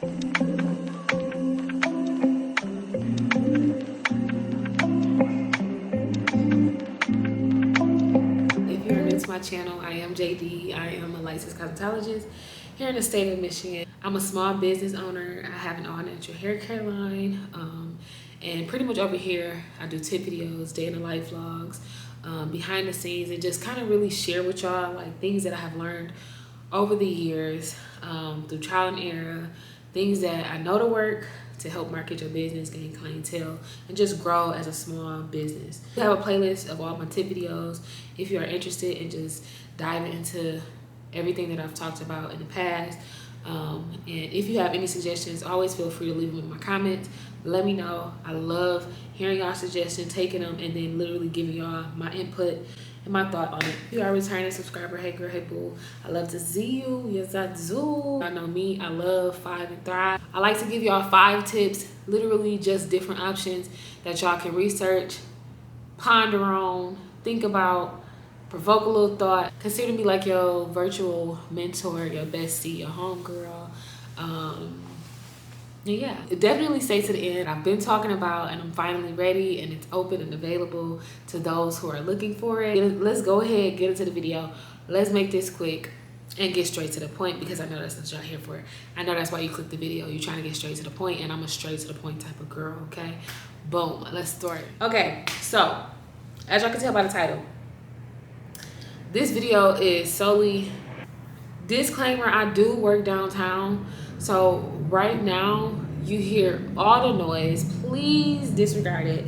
My channel, I am JD. I am a licensed cosmetologist here in the state of Michigan. I'm a small business owner. I have an all-natural hair care line, and pretty much over here I do tip videos, day in the life vlogs, behind the scenes, and just kind of really share with y'all like things that I have learned over the years through trial and error, things that I know to work to help market your business, gain clientele, and just grow as a small business. I have a playlist of all my tip videos if you are interested in just diving into everything that I've talked about in the past. And if you have any suggestions, always feel free to leave them in my comments. Let me know. I love hearing y'all suggestions, taking them, and then literally giving y'all my input and my thought on it. If you are a returning subscriber, hey girl, hey boo, I love to see you. Yes, I do. I know me, I love 5 and Thrive. I like to give y'all 5 tips, literally just different options that y'all can research, ponder on, think about, provoke a little thought. Consider me like your virtual mentor, your bestie, your homegirl. Yeah, definitely stay to the end. I've been talking about, and I'm finally ready, and it's open and available to those who are looking for it. Let's go ahead, get into the video. Let's make this quick and get straight to the point, because I know that's what y'all here for. I know that's why you click the video. You're trying to get straight to the point, and I'm a straight to the point type of girl, okay? Boom, let's start. Okay, so as y'all can tell by the title, this video is solely disclaimer. I do work downtown, so right now you hear all the noise. Please disregard it.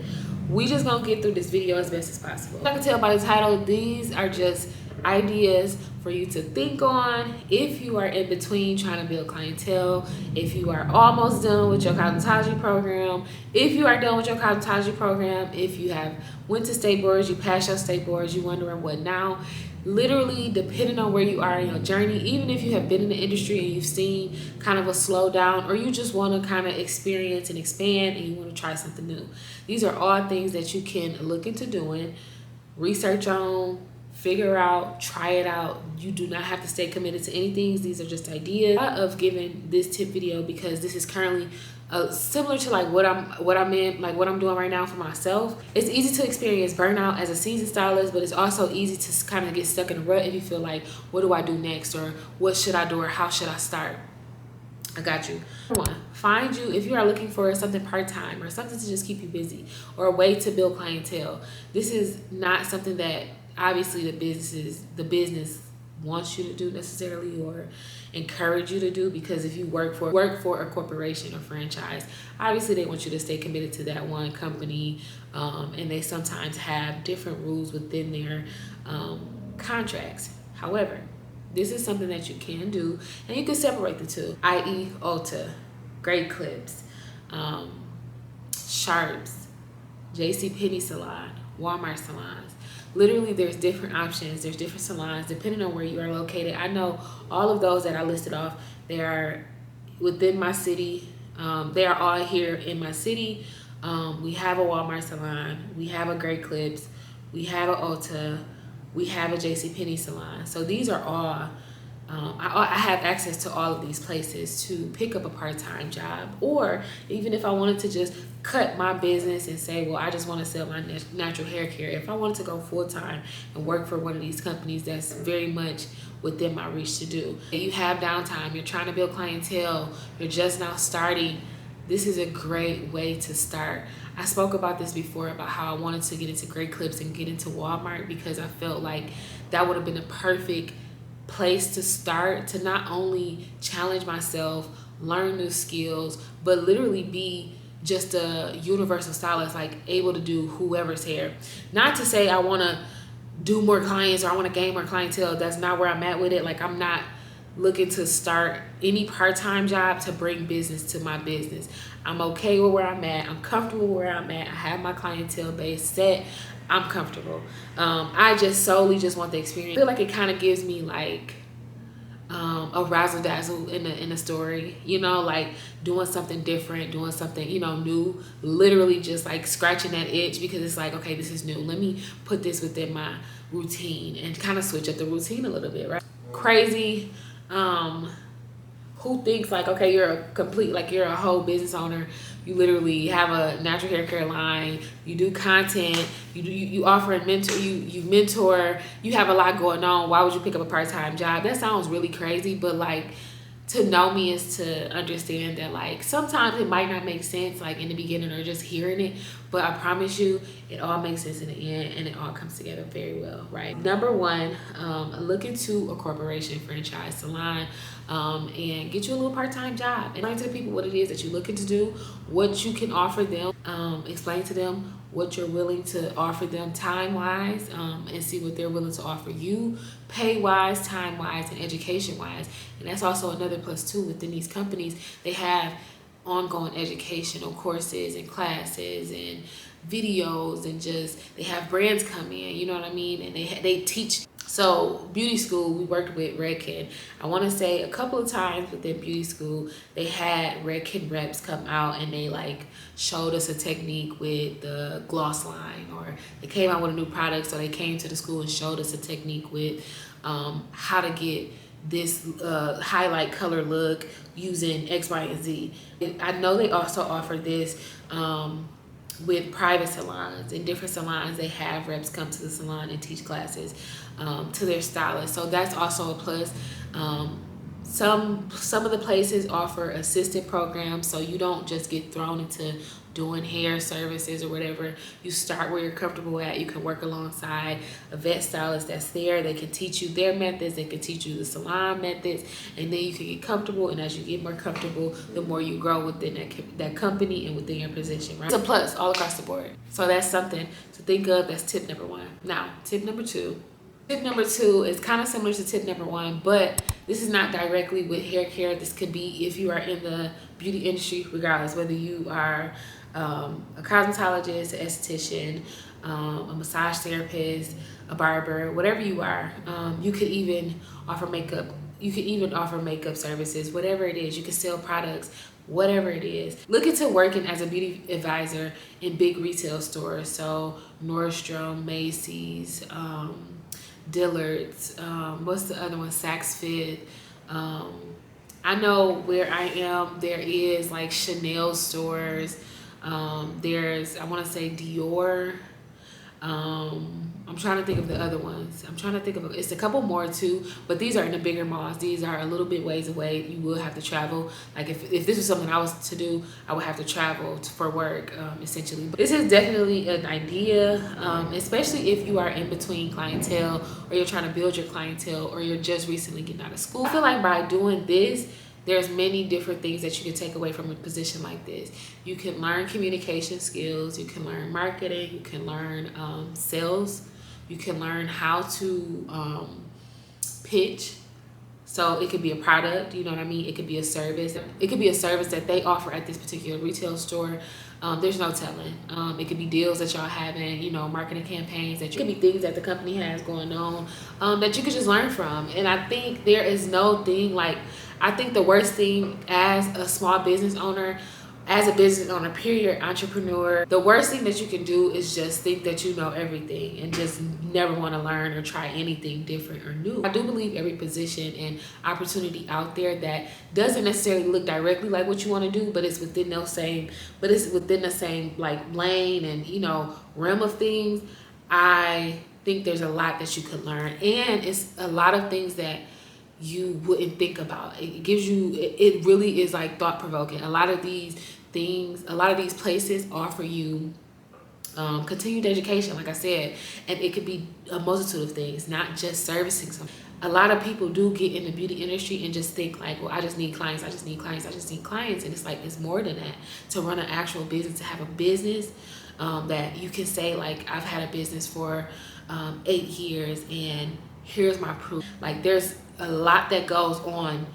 We just gonna get through this video as best as possible. As I can tell by the title, these are just ideas for you to think on if you are in between trying to build clientele, if you are almost done with your cosmetology program, if you are done with your cosmetology program, if you have went to state boards, you passed your state boards, you wondering what now. Literally, depending on where you are in your journey, even if you have been in the industry and you've seen kind of a slowdown, or you just want to kind of experience and expand and you want to try something new. These are all things that you can look into doing, research on, figure out, try it out. You do not have to stay committed to anything. These are just ideas of giving this tip video, because this is currently similar to like what I'm doing right now for myself. It's easy to experience burnout as a seasoned stylist, but it's also easy to kind of get stuck in a rut if you feel like, what do I do next, or what should I do, or how should I start? I got you. Number 1, find you, if you are looking for something part-time or something to just keep you busy, or a way to build clientele. This is not something that obviously the business wants you to do necessarily, or encourage you to do, because if you work for a corporation or franchise, obviously they want you to stay committed to that one company, and they sometimes have different rules within their contracts. However, this is something that you can do, and you can separate the two, i.e. Ulta, Great Clips, Sharps, JCPenney salon, Walmart salons. Literally, there's different options, there's different salons depending on where you are located. I know all of those that I listed off, they are within my city. They are all here in my city. We have a Walmart salon, we have a Great Clips, we have a Ulta, we have a JCPenney salon. So these are all, I have access to all of these places to pick up a part-time job, or even if I wanted to just cut my business and say, well, I just want to sell my natural hair care. If I wanted to go full-time and work for one of these companies, that's very much within my reach to do. You have downtime, you're trying to build clientele, you're just now starting, this is a great way to start. I spoke about this before, about how I wanted to get into Great Clips and get into Walmart, because I felt like that would have been a perfect place to start, to not only challenge myself, learn new skills, but literally be just a universal stylist, like able to do whoever's hair. Not to say I want to do more clients or I want to gain more clientele. That's not where I'm at with it. Like, I'm not looking to start any part-time job to bring business to my business. I'm okay with where I'm at. I'm comfortable where I'm at. I have my clientele base set. I'm comfortable. I just solely just want the experience. I feel like it kind of gives me like a razzle dazzle in a story, you know, like doing something different, doing something, you know, new, literally just like scratching that itch, because it's like, okay, this is new. Let me put this within my routine and kind of switch up the routine a little bit, right? Crazy who thinks like, okay, you're a complete, like you're a whole business owner. You literally have a natural hair care line. You do content. You offer and mentor. You mentor. You have a lot going on. Why would you pick up a part-time job? That sounds really crazy, but like, to know me is to understand that like sometimes it might not make sense like in the beginning or just hearing it, but I promise you it all makes sense in the end and it all comes together very well, right? Number one, look into a corporation, franchise, salon, and get you a little part-time job and explain to the people what it is that you're looking to do, what you can offer them, explain to them what you're willing to offer them time-wise, and see what they're willing to offer you pay-wise, time-wise, and education-wise. And that's also another plus too within these companies. They have ongoing educational courses and classes and videos, and just they have brands come in, you know what I mean, and they teach. So beauty school, we worked with Redken. I want to say a couple of times within beauty school, they had Redken reps come out and they like showed us a technique with the gloss line, or they came out with a new product, so they came to the school and showed us a technique with how to get this highlight color look using X, Y, and Z. I know they also offer this with private salons. In different salons, they have reps come to the salon and teach classes to their stylists. So that's also a plus. Some of the places offer assistant programs, so you don't just get thrown into doing hair services or whatever. You start where you're comfortable at. You can work alongside a vet stylist that's there. They can teach you their methods. They can teach you the salon methods, and then you can get comfortable. And as you get more comfortable, the more you grow within that company and within your position, right? It's a plus all across the board. So that's something to think of. That's tip number one. Now, tip number two. Tip number two is kind of similar to tip number one, but this is not directly with hair care. This could be if you are in the beauty industry, regardless, whether you are a cosmetologist, an esthetician, a massage therapist, a barber, whatever you are. You could even offer makeup. You could even offer makeup services, whatever it is. You can sell products, whatever it is. Look into working as a beauty advisor in big retail stores. So Nordstrom, Macy's, Dillard's, what's the other one? Saks Fifth. I know where I am, there is like Chanel stores. There's, I want to say Dior. I'm trying to think of the other ones. I'm trying to think of, it's a couple more too, but these are in the bigger malls. These are a little bit ways away. You will have to travel. Like if this was something I was to do, I would have to travel for work, essentially. But this is definitely an idea, especially if you are in between clientele, or you're trying to build your clientele, or you're just recently getting out of school. I feel like by doing this, there's many different things that you can take away from a position like this. You can learn communication skills, you can learn marketing, you can learn sales, you can learn how to pitch. So it could be a product, you know what I mean? It could be a service. It could be a service that they offer at this particular retail store. There's no telling. It could be deals that y'all having, you know, marketing campaigns. It could be things that the company has going on that you could just learn from. And I think there is no thing like, I think the worst thing as a small business owner, as a business owner, period, entrepreneur, the worst thing that you can do is just think that you know everything and just never want to learn or try anything different or new. I do believe every position and opportunity out there that doesn't necessarily look directly like what you want to do, but it's within the same like lane and, you know, realm of things. I think there's a lot that you could learn, and it's a lot of things that you wouldn't think about. It gives you, it really is like thought-provoking. A lot of these things, a lot of these places offer you continued education, like I said, and it could be a multitude of things, not just servicing something. A lot of people do get in the beauty industry and just think like, well, I just need clients, I just need clients, I just need clients. And it's like, it's more than that. To run an actual business, to have a business that you can say like, I've had a business for 8 years and here's my proof. Like there's a lot that goes on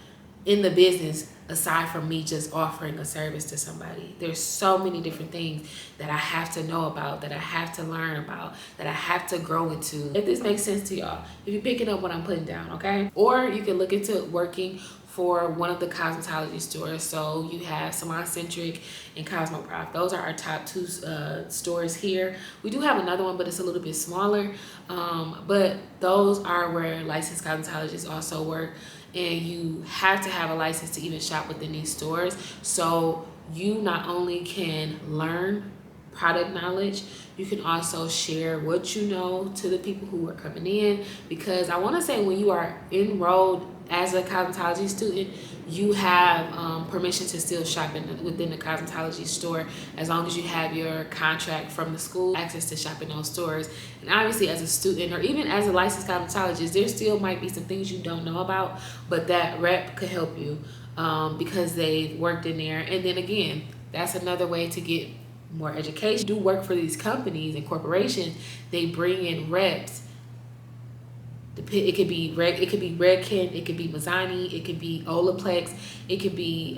in the business aside from me just offering a service to somebody. There's so many different things that I have to know about, that I have to learn about, that I have to grow into. If this makes sense to y'all, if you're picking up what I'm putting down, okay? Or you can look into working for one of the cosmetology stores. So you have Salon Centric and Cosmoprof. Those are our top 2 stores here. We do have another one, but it's a little bit smaller. But those are where licensed cosmetologists also work. and you have to have a license to even shop within these stores. So you not only can learn product knowledge, you can also share what you know to the people who are coming in, because I want to say when you are enrolled as a cosmetology student, you have permission to still shop within the cosmetology store as long as you have your contract from the school, access to shop in those stores. And obviously as a student or even as a licensed cosmetologist, there still might be some things you don't know about, but that rep could help you because they've worked in there. And then again, that's another way to get more education. Do work for these companies and corporations. They bring in reps. It could be Redken, it could be Mazzani, it could be Olaplex, it could be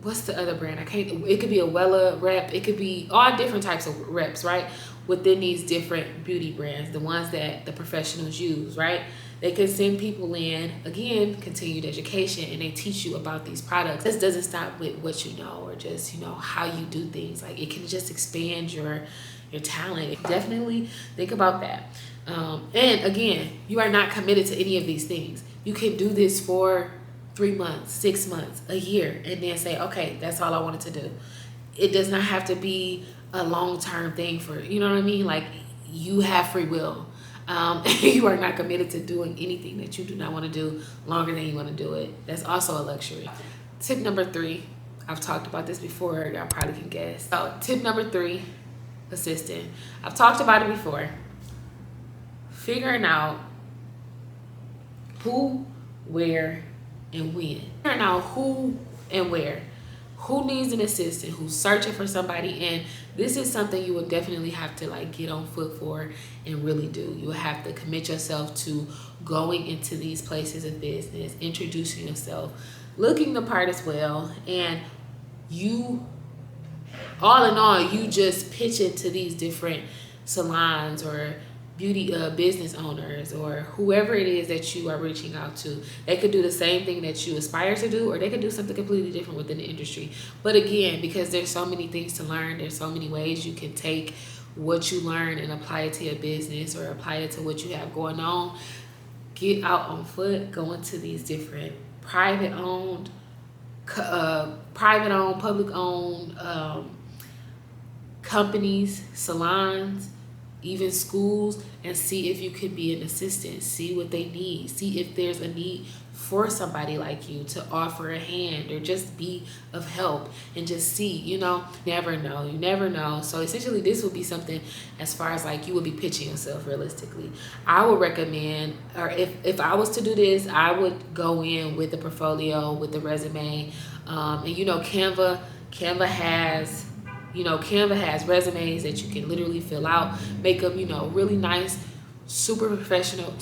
what's the other brand? It could be a Wella rep. It could be all different types of reps, right? Within these different beauty brands, the ones that the professionals use, right? They can send people in, again, continued education, and they teach you about these products. This doesn't stop with what you know or just, you know, how you do things. Like, it can just expand your talent. Definitely think about that. And again, you are not committed to any of these things. You can do this for 3 months, 6 months, a year, and then say, okay, that's all I wanted to do. It does not have to be a long-term thing for, you know what I mean? Like, you have free will. You are not committed to doing anything that you do not want to do longer than you want to do it. That's also a luxury. Tip number 3, I've talked about this before, y'all probably can guess. So tip number 3, assistant. I've talked about it before. Figuring out who, where, and when. Figuring out who and where. Who needs an assistant, who's searching for somebody, and this is something you will definitely have to like get on foot for and really do. You will have to commit yourself to going into these places of business, introducing yourself, looking the part as well, and you, all in all, you just pitch it to these different salons or beauty business owners or whoever it is that you are reaching out to. They could do the same thing that you aspire to do, or they could do something completely different within the industry. But again, because there's so many things to learn, there's so many ways you can take what you learn and apply it to your business or apply it to what you have going on. Get out on foot, go into these different private-owned, public-owned companies, salons, even schools, and see if you could be an assistant. See what they need. See if there's a need for somebody like you to offer a hand or just be of help, and just see, you know, you never know. So essentially this would be something as far as like you would be pitching yourself realistically. I would recommend, or if I was to do this, I would go in with a portfolio, with the resume, and you know, Canva has resumes that you can literally fill out, make them, you know, really nice, super professional.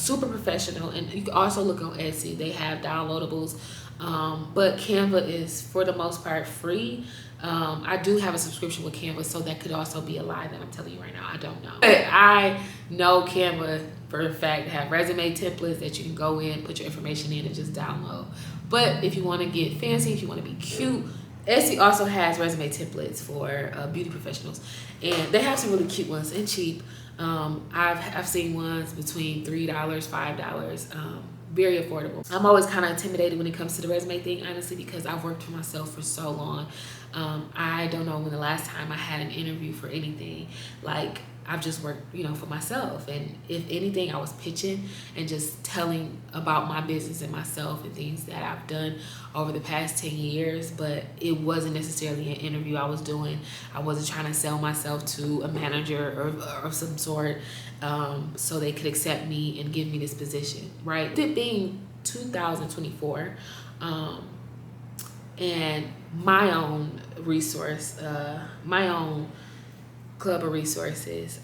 And you can also look on Etsy. They have downloadables. But Canva is, for the most part, free. I do have a subscription with Canva, so that could also be a lie that I'm telling you right now. I don't know. But I know Canva, for a fact, have resume templates that you can go in, put your information in, and just download. But if you want to get fancy, if you want to be cute, Etsy also has resume templates for beauty professionals, and they have some really cute ones and cheap. I've seen ones between $3, $5, very affordable. I'm always kind of intimidated when it comes to the resume thing, honestly, because I've worked for myself for so long. I don't know when the last time I had an interview for anything. Like, I've just worked, you know, for myself. And if anything, I was pitching and just telling about my business and myself and things that I've done over the past 10 years. But it wasn't necessarily an interview I was doing. I wasn't trying to sell myself to a manager or of some sort so they could accept me and give me this position, right? It being 2024, and my own resource, my own club of resources.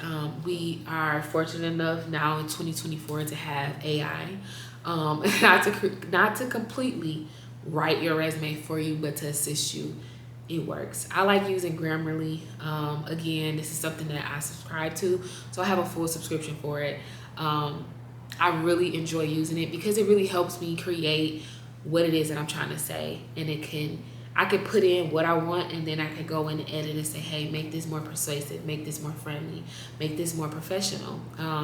We are fortunate enough now in 2024 to have AI, not to completely write your resume for you, but to assist you. It works. I like using Grammarly. Again, this is something that I subscribe to, so I have a full subscription for it. I really enjoy using it because it really helps me create what it is that I'm trying to say, and I could put in what I want, and then I could go in and edit and say, hey, make this more persuasive, make this more friendly, make this more professional.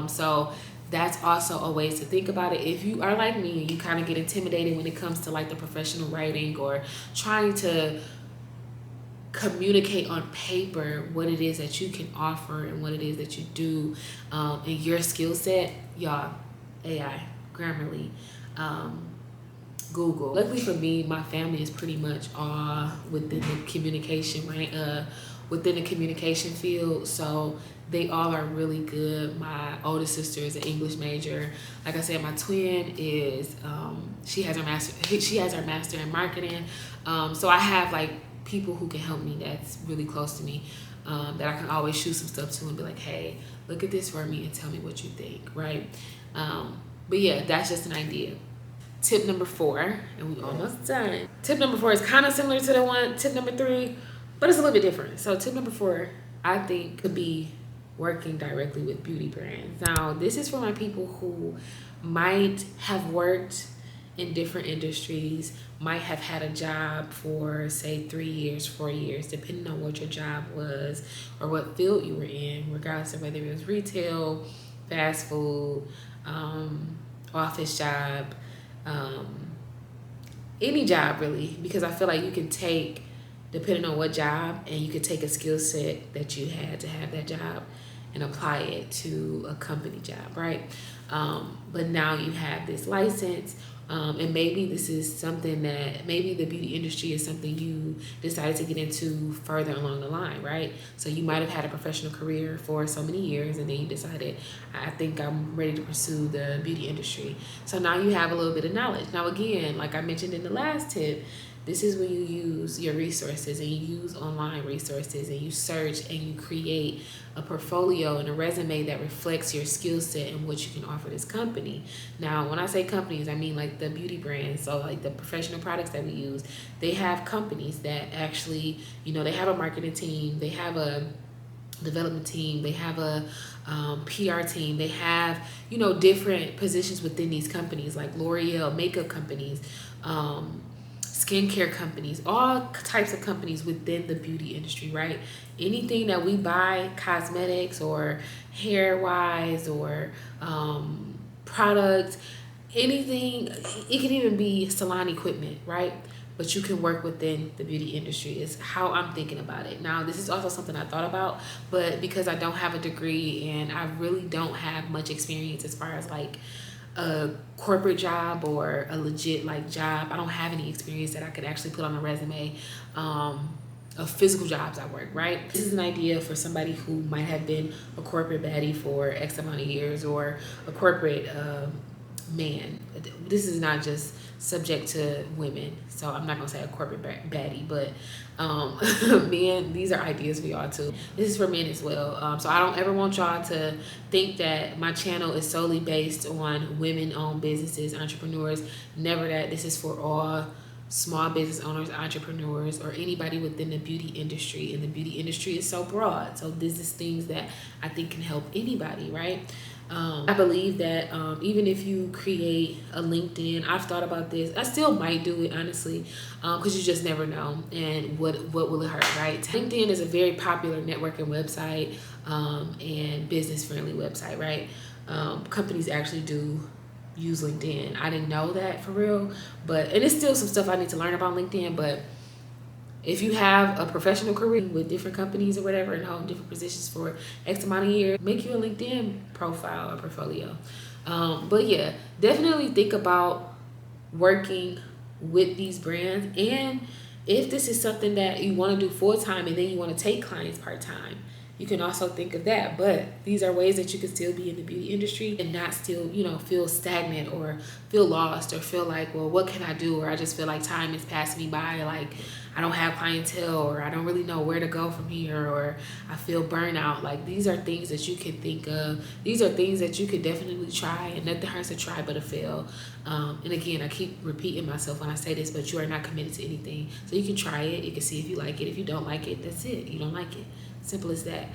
So that's also a way to think about it. If you are like me and you kind of get intimidated when it comes to like the professional writing or trying to communicate on paper what it is that you can offer and what it is that you do in your skill set, y'all, AI, Grammarly, Google. Luckily for me, my family is pretty much all within the communication, right? Within the communication field, so they all are really good. My oldest sister is an English major. Like I said, my twin is she has her master in marketing. So I have like people who can help me that's really close to me, that I can always shoot some stuff to and be like, hey, look at this for me and tell me what you think, right? But yeah, that's just an idea. Tip number 4, and we almost done. Tip number 4 is kind of similar to the one, tip number 3, but it's a little bit different. So tip number 4, I think, could be working directly with beauty brands. Now, this is for my people who might have worked in different industries, might have had a job for say 3 years, 4 years, depending on what your job was or what field you were in, regardless of whether it was retail, fast food, office job, any job really, because I feel like you can take, depending on what job, and you could take a skill set that you had to have that job and apply it to a company job, right? But now you have this license, and maybe this is something that, maybe the beauty industry is something you decided to get into further along the line, right? So you might have had a professional career for so many years, and then you decided, I think I'm ready to pursue the beauty industry. So now you have a little bit of knowledge. Now again, like I mentioned in the last tip, this is when you use your resources and you use online resources and you search and you create a portfolio and a resume that reflects your skill set and what you can offer this company. Now, when I say companies, I mean like the beauty brands. So like the professional products that we use, they have companies that actually, you know, they have a marketing team, they have a development team, they have a PR team, they have, you know, different positions within these companies like L'Oreal, makeup companies, skincare companies, all types of companies within the beauty industry, right? Anything that we buy, cosmetics or hair wise or products, anything, it can even be salon equipment, right? But you can work within the beauty industry is how I'm thinking about it. Now, this is also something I thought about, but because I don't have a degree and I really don't have much experience as far as like a corporate job or a legit like job, I don't have any experience that I could actually put on a resume of physical jobs I work, right? This is an idea for somebody who might have been a corporate baddie for X amount of years or a corporate man. This is not just subject to women, so I'm not gonna say a corporate baddie, but men, these are ideas for y'all too. This is for men as well. So I don't ever want y'all to think that my channel is solely based on women-owned businesses, entrepreneurs. Never that. This is for all small business owners, entrepreneurs, or anybody within the beauty industry. And the beauty industry is so broad. So this is things that I think can help anybody, right? I believe that even if you create a LinkedIn, I've thought about this. I still might do it, honestly, because you just never know. And what will it hurt, right? LinkedIn is a very popular networking website and business-friendly website, right? Companies actually do use LinkedIn. I didn't know that for real, and it's still some stuff I need to learn about LinkedIn, but if you have a professional career with different companies or whatever and hold different positions for X amount of years, make you a LinkedIn profile or portfolio. But yeah, definitely think about working with these brands. And if this is something that you want to do full-time and then you want to take clients part-time, you can also think of that. But these are ways that you can still be in the beauty industry and not still, you know, feel stagnant or feel lost or feel like, well, what can I do? Or I just feel like time is passing me by, like I don't have clientele, or I don't really know where to go from here, or I feel burnout. Like, these are things that you can think of. These are things that you could definitely try, and nothing hurts to try but to fail. And again, I keep repeating myself when I say this, but you are not committed to anything. So you can try it. You can see if you like it. If you don't like it, that's it. You don't like it. Simple as that.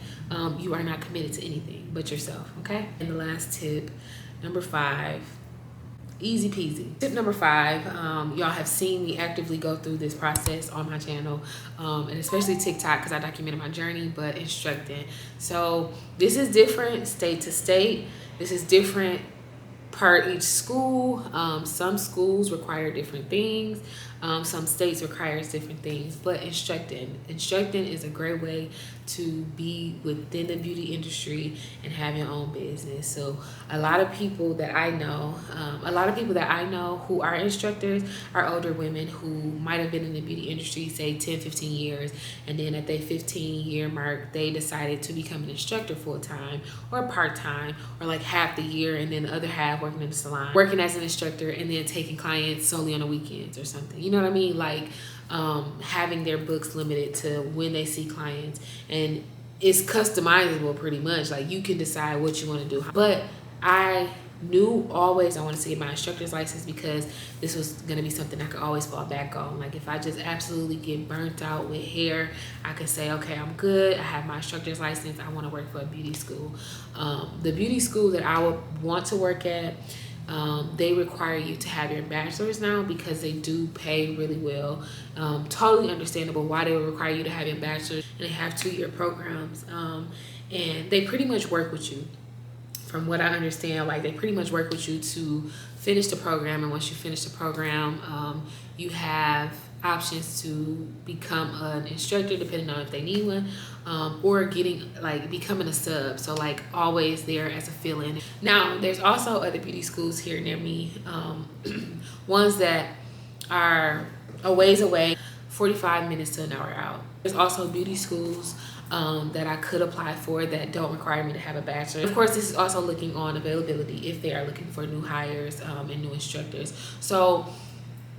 You are not committed to anything but yourself, okay? And the last tip, number 5, easy peasy. Tip number 5, y'all have seen me actively go through this process on my channel, and especially TikTok because I documented my journey, but instructing. So this is different state to state. This is different per each school. Some schools require different things. Some states requires different things, but instructing is a great way to be within the beauty industry and have your own business. So a lot of people that I know, who are instructors are older women who might have been in the beauty industry, say 10, 15 years, and then at their 15-year mark, they decided to become an instructor full-time or part-time or like half the year, and then the other half working in the salon, working as an instructor, and then taking clients solely on the weekends or something. You know what I mean? Like having their books limited to when they see clients, and it's customizable pretty much. Like you can decide what you want to do. But I knew always I wanted to get my instructor's license because this was going to be something I could always fall back on. Like if I just absolutely get burnt out with hair, I could say, okay, I'm good. I have my instructor's license. I want to work for a beauty school. The beauty school that I would want to work at, they require you to have your bachelor's now because they do pay really well. Totally understandable why they would require you to have your bachelor's, and they have 2-year programs. And they pretty much work with you. From what I understand, like they pretty much work with you to finish the program, and once you finish the program, you have options to become an instructor depending on if they need one, or becoming a sub, so like always there as a fill-in. Now there's also other beauty schools here near me, ones that are a ways away, 45 minutes to an hour out. There's also beauty schools that I could apply for that don't require me to have a bachelor. Of course, this is also looking on availability if they are looking for new hires and new instructors. So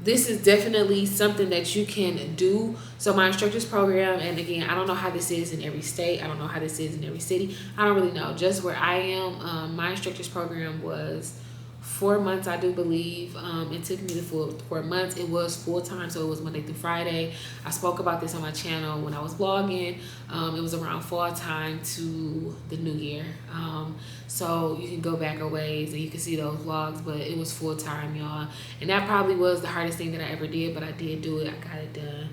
this is definitely something that you can do. So my instructor's program, and again, I don't know how this is in every state. I don't know how this is in every city. I don't really know. Just where I am, my instructor's program was 4 months, I do believe. It took me the full 4 months. It was full-time, so it was Monday through Friday. I spoke about this on my channel when I was vlogging. It was around fall time to the new year. So you can go back a ways and you can see those vlogs, but it was full-time, y'all. And that probably was the hardest thing that I ever did, but I did do it. I got it done.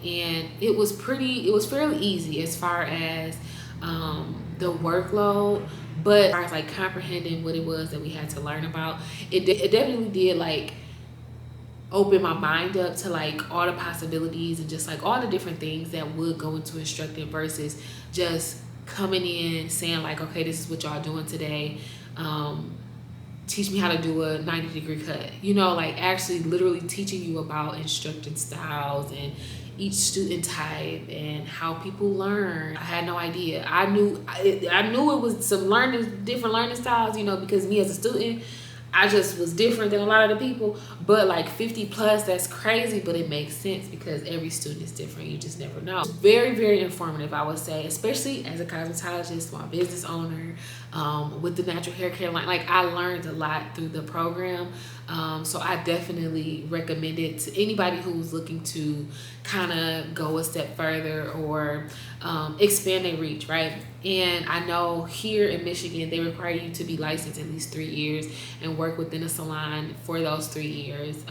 And it was fairly easy as far as the workload. But as far as like comprehending what it was that we had to learn about, it definitely did like open my mind up to like all the possibilities and just like all the different things that would go into instructing versus just coming in saying like, okay, this is what y'all doing today. Teach me how to do a 90-degree cut. You know, like actually literally teaching you about instructing styles and each student type and how people learn. I had no idea. I knew it was some different learning styles, you know, because me as a student, I just was different than a lot of the people. But like 50 plus, that's crazy, but it makes sense because every student is different. You just never know. Very, very informative, I would say, especially as a cosmetologist, small business owner, with the natural hair care line. Like I learned a lot through the program. So I definitely recommend it to anybody who's looking to kind of go a step further or expand their reach, right? And I know here in Michigan, they require you to be licensed at least 3 years and work within a salon for those 3 years.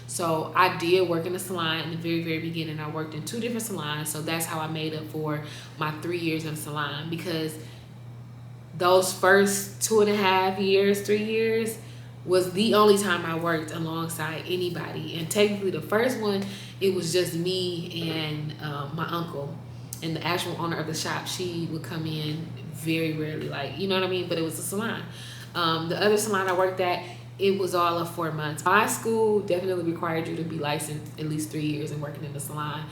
So I did work in a salon in the very, very beginning. I worked in 2 different salons. So that's how I made up for my 3 years in a salon, because those first 2.5 years, 3 years, was the only time I worked alongside anybody. And technically the first one, it was just me and my uncle. And the actual owner of the shop, she would come in very rarely, like, you know what I mean? But it was a salon. The other salon I worked at, it was all of 4 months. My school definitely required you to be licensed at least 3 years and working in the salon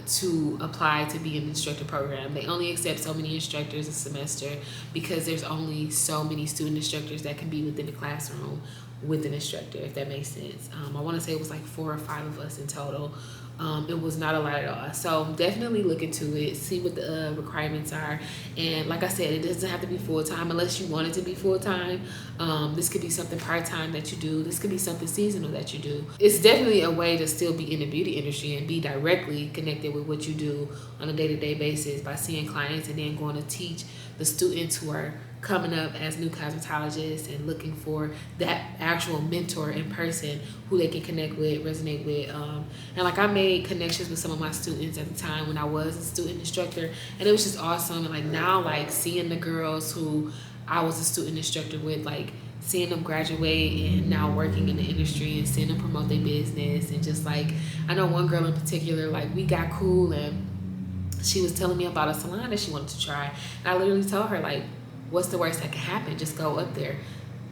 to apply to be in the instructor program. They only accept so many instructors a semester because there's only so many student instructors that can be within the classroom with an instructor, if that makes sense. I want to say it was like 4 or 5 of us in total. It was not a lot at all. So definitely look into it, see what the requirements are. And like I said, it doesn't have to be full-time unless you want it to be full-time. This could be something part-time that you do. This could be something seasonal that you do. It's definitely a way to still be in the beauty industry and be directly connected with what you do on a day-to-day basis by seeing clients and then going to teach the students who are coming up as new cosmetologists and looking for that actual mentor in person who they can connect with, resonate with. And like I made connections with some of my students at the time when I was a student instructor, and it was just awesome. And like now, like seeing the girls who I was a student instructor with, like seeing them graduate and now working in the industry and seeing them promote their business. And just like, I know one girl in particular, like we got cool and she was telling me about a salon that she wanted to try. And I literally told her, like, what's the worst that can happen? Just go up there,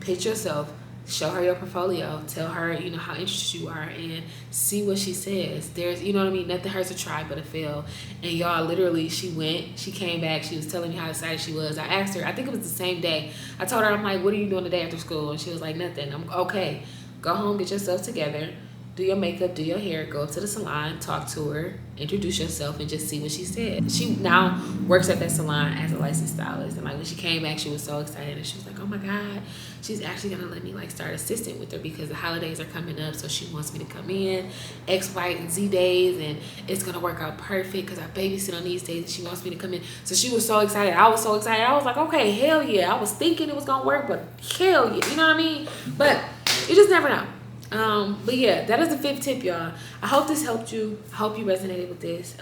pitch yourself, show her your portfolio, tell her, you know, how interested you are, and see what she says. There's, you know what I mean? Nothing hurts to try but to fail. And y'all, literally, she went, she came back, she was telling me how excited she was. I asked her, I think it was the same day. I told her, I'm like, what are you doing today after school? And she was like, nothing. I'm okay. Go home, get yourself together, do your makeup, do your hair, go up to the salon, talk to her, introduce yourself, and just see what she said. She now works at that salon as a licensed stylist. And like when she came back, she was so excited, and she was like, oh my God, she's actually gonna let me like start assisting with her because the holidays are coming up, so she wants me to come in X, Y, and Z days, and it's gonna work out perfect because I babysit on these days and she wants me to come in. So she was so excited. I was so excited. I was like, okay, hell yeah. I was thinking it was gonna work, but hell yeah, you know what I mean? But you just never know. But yeah, that is the 5th tip, y'all. I hope this helped you. I hope you resonated with this.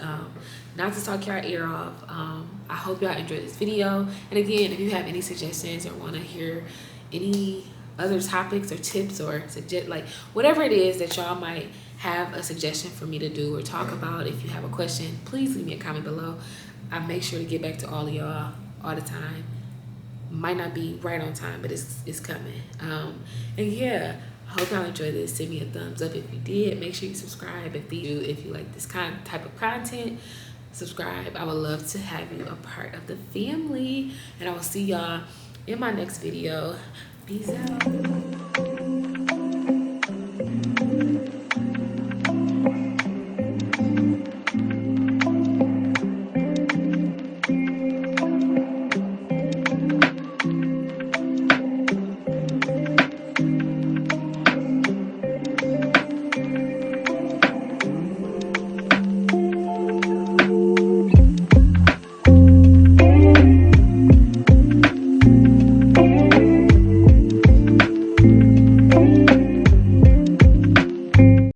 Not to talk your ear off. I hope y'all enjoyed this video. And again, if you have any suggestions or want to hear any other topics or tips or suggest, like whatever it is that y'all might have a suggestion for me to do or talk about, if you have a question, please leave me a comment below. I make sure to get back to all of y'all all the time. Might not be right on time, but it's coming. And yeah, I hope y'all enjoyed this. Send me a thumbs up if you did. Make sure you subscribe if you like this type of content. Subscribe. I would love to have you a part of the family. And I will see y'all in my next video. Peace out.